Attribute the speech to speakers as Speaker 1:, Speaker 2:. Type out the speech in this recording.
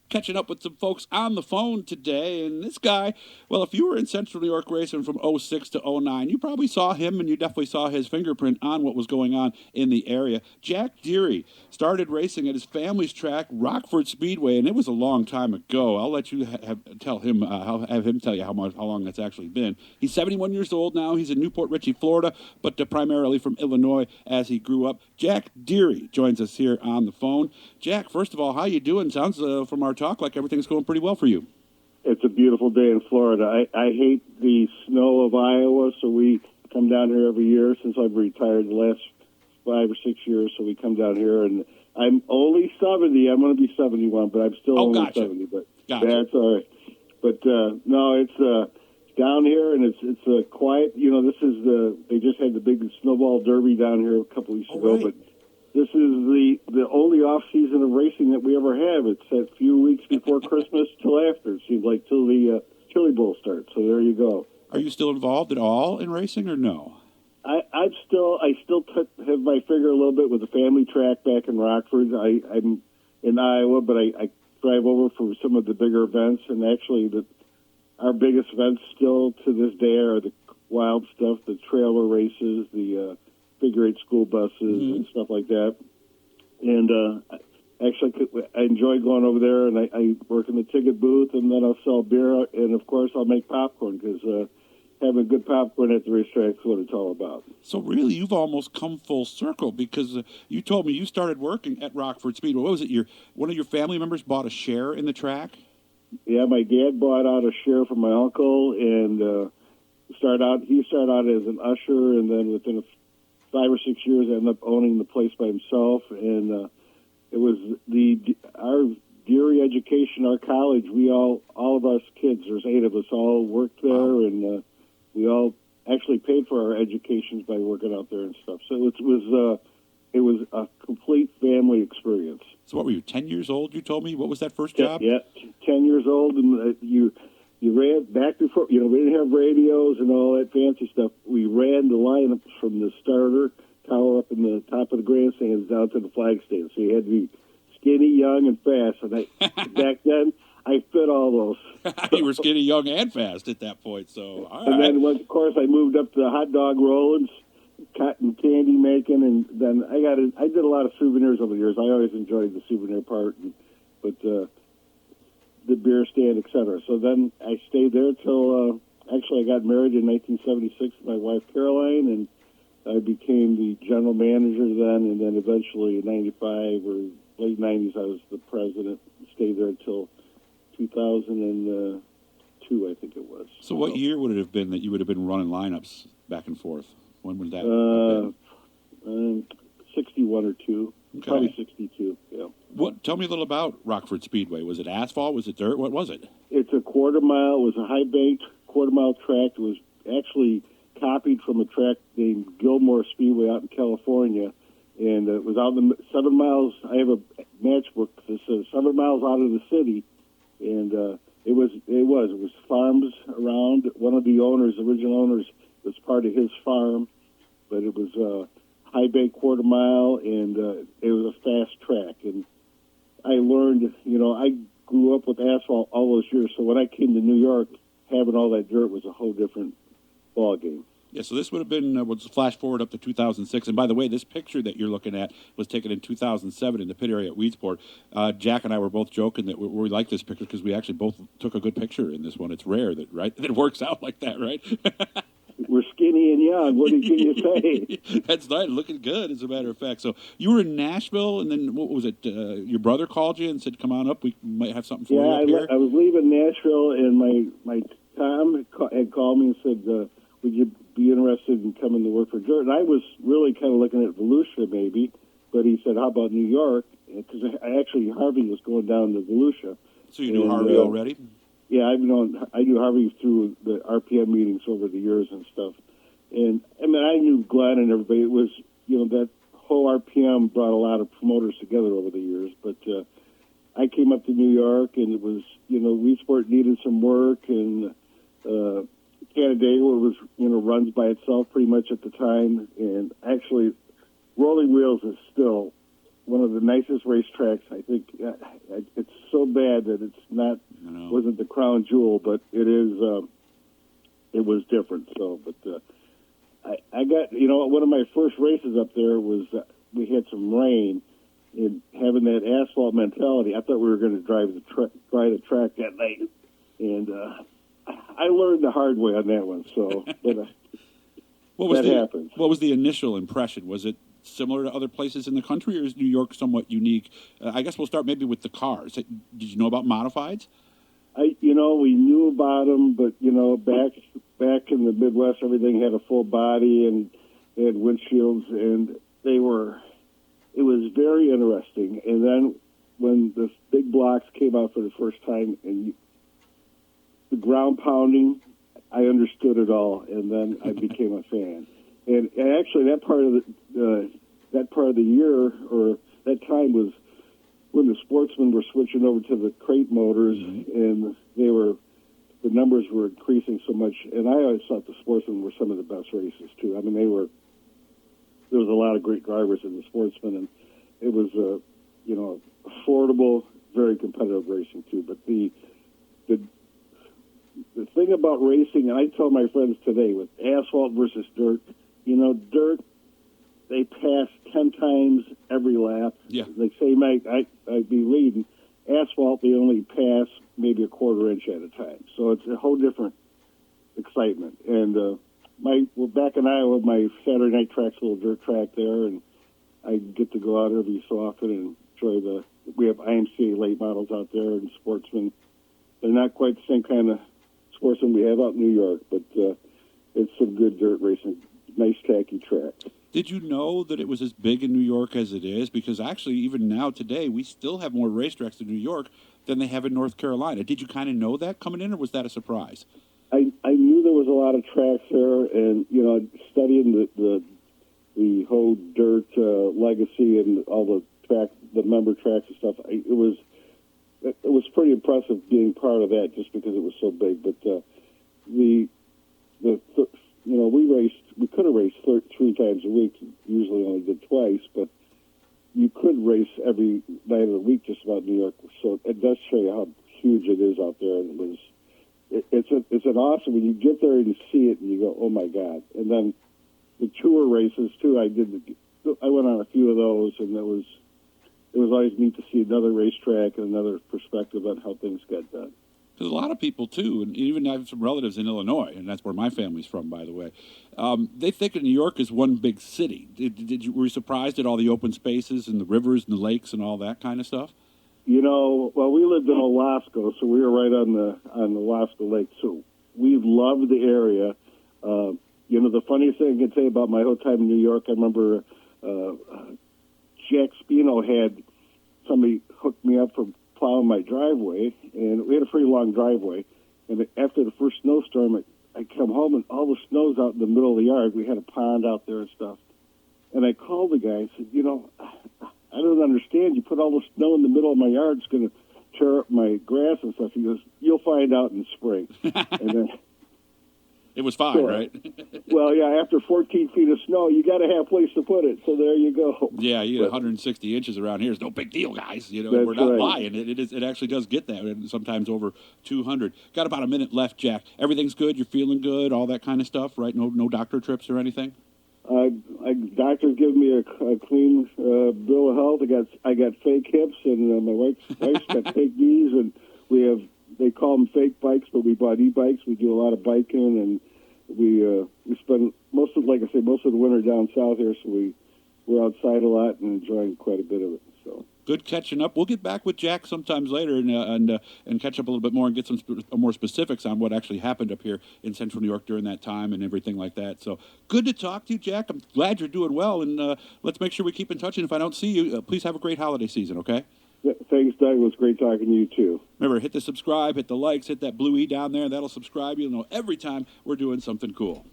Speaker 1: catching up with some folks on the phone today. And this guy, well, if you were in Central New York racing from '06 to '09, you probably saw him and you definitely saw his fingerprint on what was going on in the area. Jack Deery started racing at his family's track, Rockford Speedway, and it was a long time ago. I'll let you tell him, have him tell you how long that's actually been. He's 71 years old now. He's in Newport Richey, Florida, but primarily from Illinois as he grew up. Jack Deery joins us here on the phone. Jack, first of all, how you doing? Sounds from our talk like everything's going pretty well for you.
Speaker 2: It's a beautiful day in Florida. I hate the snow of Iowa, so we come down here every year since I've retired the last 5 or 6 years, so we come down here, and I'm only 70. I'm going to be 71, but I'm still only 70. But that's all right. But no, it's down here, and it's a quiet. You know, they just had the big snowball derby down here a couple weeks ago, right. But this is the only off season of racing that we ever have. It's a few weeks before Christmas till after. It seems like till the Chili Bowl starts. So there you go.
Speaker 1: Are you still involved at all in racing, or no?
Speaker 2: I still have my finger a little bit with the family track back in Rockford. I'm in Iowa, but I drive over for some of the bigger events, and actually our biggest events still to this day are the wild stuff, the trailer races, the figure eight school buses, and stuff like that. And actually, I enjoy going over there, and I work in the ticket booth, and then I'll sell beer, and of course I'll make popcorn, because having good popcorn at the racetrack is what it's all about.
Speaker 1: So really, you've almost come full circle, because you told me you started working at Rockford Speedway. What was it? One of your family members bought a share in the track?
Speaker 2: Yeah, my dad bought out a share from my uncle, and he started out as an usher, and then within 5 or 6 years, ended up owning the place by himself. And it was our Deery education, our college. We all of us kids, there's 8 of us, all worked there, and we all actually paid for our educations by working out there and stuff. So it was a complete family experience.
Speaker 1: So what were you, 10 years old, you told me? What was that first job?
Speaker 2: Yeah, 10 years old, and you ran back before, we didn't have radios and all that fancy stuff. We ran the lineups from the starter tower up in the top of the grandstands down to the flag stand. So you had to be skinny, young, and fast. And back then, I fit all those.
Speaker 1: You were skinny, young, and fast at that point. So, all right.
Speaker 2: And then, of course, I moved up to the hot dog rollings, cotton candy making, and then I did a lot of souvenirs over the years. I always enjoyed the souvenir part, but the beer stand, etc. So then I stayed there till actually I got married in 1976 to my wife Caroline, and I became the general manager then, and then eventually in '95 or late '90s I was the president. Stayed there until 2002, I think it was.
Speaker 1: So what year would it have been that you would have been running lineups back and forth? When would that have been?
Speaker 2: 61 or 2. Okay. Probably 62, yeah.
Speaker 1: Tell me a little about Rockford Speedway. Was it asphalt? Was it dirt? What was it?
Speaker 2: It's a quarter mile. It was a high-banked quarter-mile track. It was actually copied from a track named Gilmore Speedway out in California, and it was out in the 7 miles. I have a matchbook that says 7 miles out of the city, and it was farms around. One of the original owners, was part of his farm, but it was a high-bank quarter mile, and it was a fast track. And I learned, I grew up with asphalt all those years, so when I came to New York, having all that dirt was a whole different ballgame.
Speaker 1: Yeah, so this would have been, let's flash forward up to 2006. And by the way, this picture that you're looking at was taken in 2007 in the pit area at Weedsport. Jack and I were both joking that we like this picture because we actually both took a good picture in this one. It's rare that it works out like that, right?
Speaker 2: We're skinny and young. What can you say?
Speaker 1: That's nice. Looking good, as a matter of fact. So you were in Nashville, and then what was it? Your brother called you and said, "Come on up. We might have something for you up here."
Speaker 2: I was leaving Nashville, and my Tom had called me and said, "Would you be interested in coming to work for Jordan?" I was really kind of looking at Volusia maybe, but he said, "How about New York?" Because Harvey was going down to Volusia.
Speaker 1: So you knew Harvey already?
Speaker 2: Yeah, I knew Harvey through the RPM meetings over the years and stuff. And I mean, I knew Glenn and everybody. It was, that whole RPM brought a lot of promoters together over the years. But I came up to New York, and it was, Weedsport needed some work, and Canandaigua was, runs by itself pretty much at the time. And actually, Rolling Wheels is still one of the nicest racetracks. I think it's so bad that it's not wasn't the crown jewel, but it is. It was different. So, but I got one of my first races up there was we had some rain, and having that asphalt mentality, I thought we were going to drive the track that night, and I learned the hard way on that one. So, but that happens.
Speaker 1: What was the initial impression? Was it similar to other places in the country, or is New York somewhat unique? I guess we'll start maybe with the cars. Did you know about modifieds?
Speaker 2: We knew about them, but back in the Midwest, everything had a full body and they had windshields, and it was very interesting. And then when the big blocks came out for the first time, and the ground pounding, I understood it all, and then I became a fan. And actually, that part of the year or that time was when the sportsmen were switching over to the crate motors, and the numbers were increasing so much. And I always thought the sportsmen were some of the best races too. I mean, there was a lot of great drivers in the sportsmen, and it was affordable, very competitive racing too. But the thing about racing, and I tell my friends today, with asphalt versus dirt, dirt, they pass 10 times every lap.
Speaker 1: Yeah.
Speaker 2: They say, I'd be leading. Asphalt, they only pass maybe a quarter inch at a time. So it's a whole different excitement. And we're back in Iowa, my Saturday night track's a little dirt track there, and I get to go out every so often and enjoy we have IMCA late models out there and sportsmen. They're not quite the same kind of sportsmen we have out in New York, but it's some good dirt racing. Nice, tacky track.
Speaker 1: Did you know that it was as big in New York as it is? Because actually, even now today, we still have more racetracks in New York than they have in North Carolina. Did you kind of know that coming in, or was that a surprise?
Speaker 2: I knew there was a lot of tracks there, and studying the whole dirt legacy and all the member tracks and stuff. It was pretty impressive being part of that, just because it was so big. But we could have raced 3 times a week. Usually only did twice, but you could race every night of the week just about in New York. So it does show you how huge it is out there. And it's an awesome when you get there and you see it and you go, oh my God. And then the tour races too. I went on a few of those, and it was always neat to see another racetrack and another perspective on how things got done.
Speaker 1: There's a lot of people, too, and even I have some relatives in Illinois, and that's where my family's from, by the way. They think of New York as one big city. Were you surprised at all the open spaces and the rivers and the lakes and all that kind of stuff?
Speaker 2: Well, we lived in Olasco, so we were right on the Olasco Lake, so we loved the area. The funniest thing I can say about my whole time in New York, I remember Jack Spino had somebody hook me up for plowing my driveway, and we had a pretty long driveway. And after the first snowstorm, I come home and all the snow's out in the middle of the yard. We had a pond out there and stuff. And I called the guy and said, I don't understand. You put all the snow in the middle of my yard, it's going to tear up my grass and stuff. He goes, you'll find out in the spring. And then
Speaker 1: it was fine, right?
Speaker 2: Well, yeah, after 14 feet of snow, you got to have a place to put it. So there you go.
Speaker 1: Yeah, you get 160 inches around here. It's no big deal, guys.
Speaker 2: We're
Speaker 1: not
Speaker 2: right.
Speaker 1: lying. It actually does get that, and sometimes over 200. Got about a minute left, Jack. Everything's good. You're feeling good. All that kind of stuff, right? No doctor trips or anything.
Speaker 2: Doctors give me a clean bill of health. I got fake hips, and my wife's got fake knees, and they call them fake bikes, but we bought e-bikes. We do a lot of biking, and we spend most of the winter down south here, so we're outside a lot and enjoying quite a bit of it. So
Speaker 1: good catching up. We'll get back with Jack sometimes later and catch up a little bit more and get some more specifics on what actually happened up here in Central New York during that time and everything like that. So good to talk to you, Jack. I'm glad you're doing well, and let's make sure we keep in touch. And if I don't see you, please have a great holiday season, okay?
Speaker 2: Yeah, thanks, Doug. It was great talking to you, too.
Speaker 1: Remember, hit the subscribe, hit the likes, hit that blue E down there. That'll subscribe. You'll know every time we're doing something cool.